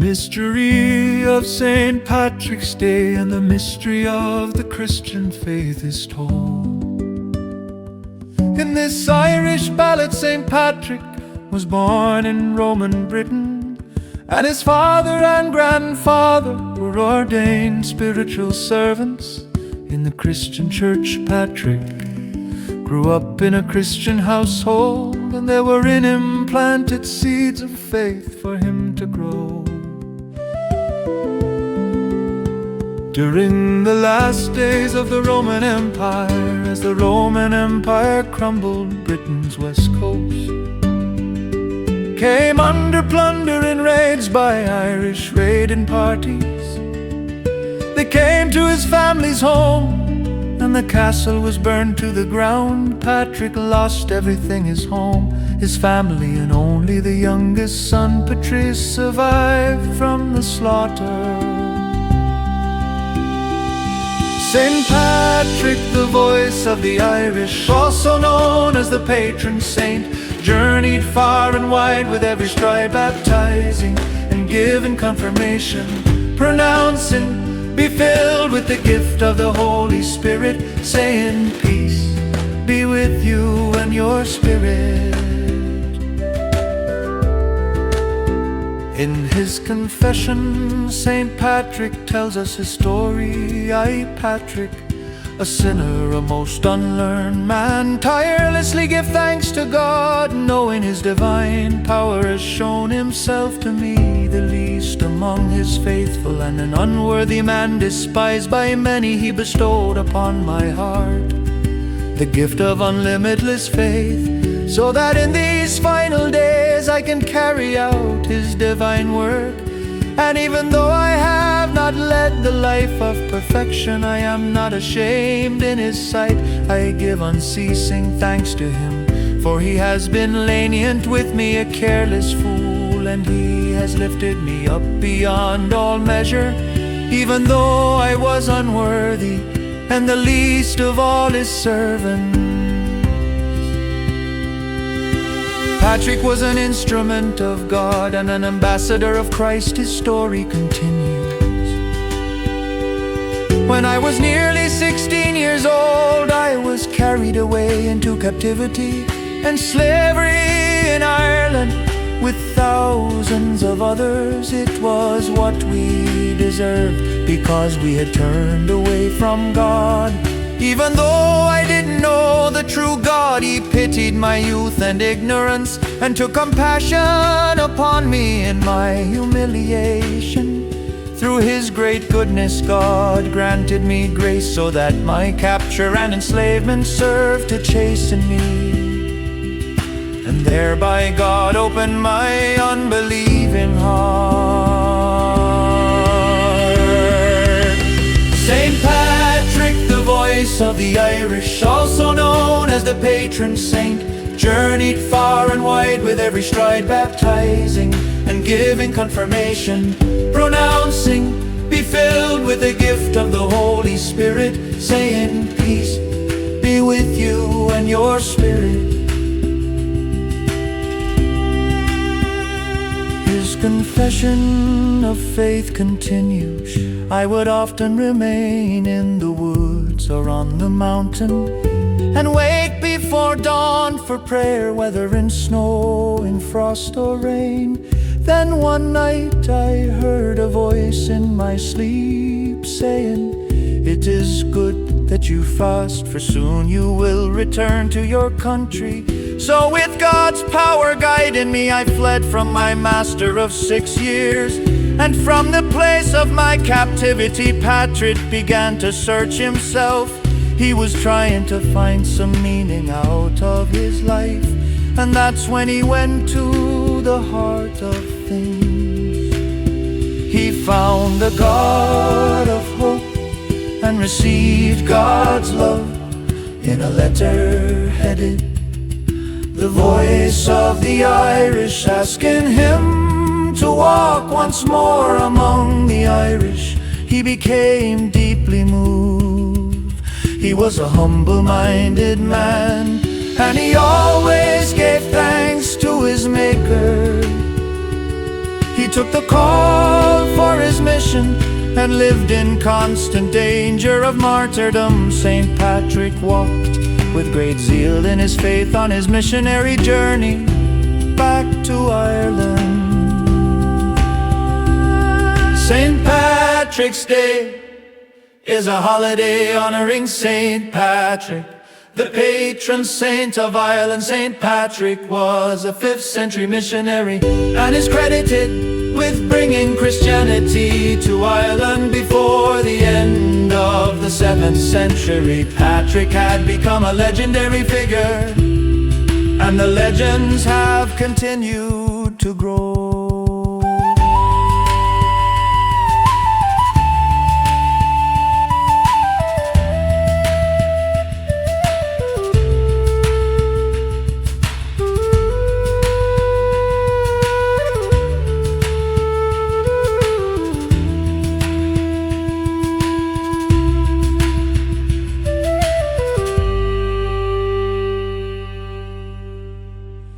mystery of St. Patrick's Day and the mystery of the Christian faith is told. In this Irish ballad, St. Patrick was born in Roman Britain, and his father and grandfather were ordained spiritual servants in the Christian church. Patrick grew up in a Christian household, and there were in him planted seeds of faith for him to grow. During the last days of the Roman Empire, as the Roman Empire crumbled, Britain's west coast came under plundering raids by Irish raiding parties. They came to his family's home, and the castle was burned to the ground. Patrick lost everything, his home, his family, and only the youngest son, Patrice, survived from the slaughter. St. Patrick, the voice of the Irish, also known as the Patron Saint, journeyed far and wide with every stride, baptizing and giving confirmation, pronouncing, "Be filled with the gift of the Holy Spirit," saying, "Peace be with you and your spirit." In his confession, St. Patrick tells us his story. I, Patrick, a sinner, a most unlearned man, tirelessly give thanks to God, knowing his divine power has shown himself to me, the least among his faithful, and an unworthy man, despised by many. He bestowed upon my heart the gift of unlimitless faith, so that in these final days I can carry out his divine work. And even though I have not led the life of perfection, I am not ashamed in his sight. I give unceasing thanks to him, for he has been lenient with me, a careless fool, and he has lifted me up beyond all measure, even though I was unworthy and the least of all his servants. Patrick was an instrument of God and an ambassador of Christ. His story continues. When I was nearly 16 years old, I was carried away into captivity and slavery in Ireland with thousands of others. It was what we deserved, because we had turned away from God. Even though I didn't know the true God, he pitied my youth and ignorance, and took compassion upon me in my humiliation. Through his great goodness, God granted me grace, so that my capture and enslavement served to chasten me, and thereby God opened my unbelieving heart. St. Patrick, the voice of the Irish, also known as the Patron Saint, journeyed far and wide with every stride, baptizing and giving confirmation, pronouncing, "Be filled with the gift of the Holy Spirit," saying, "Peace be with you and your spirit." His confession of faith continues. I would often remain in the woods or on the mountain, and wake before dawn for prayer, whether in snow, in frost or rain. Then one night I heard a voice in my sleep saying, "It is good that you fast, for soon you will return to your country." So with God's power guiding me, I fled from my master of 6 years, and from the place of my captivity, Patrick began to search himself. He was trying to find some meaning out of his life, and that's when he went to the heart of things. He found the God of hope and received God's love in a letter headed, "The Voice of the Irish," asking him to walk once more among the Irish. He became deeply moved. He was a humble-minded man, and he always gave thanks to his Maker. He took the call for his mission and lived in constant danger of martyrdom. Saint Patrick walked with great zeal in his faith on his missionary journey back to Ireland. St. Patrick's Day is a holiday honoring St. Patrick, the patron saint of Ireland. St. Patrick was a 5th century missionary and is credited with bringing Christianity to Ireland before the end of the 7th century. Patrick had become a legendary figure, and the legends have continued to grow.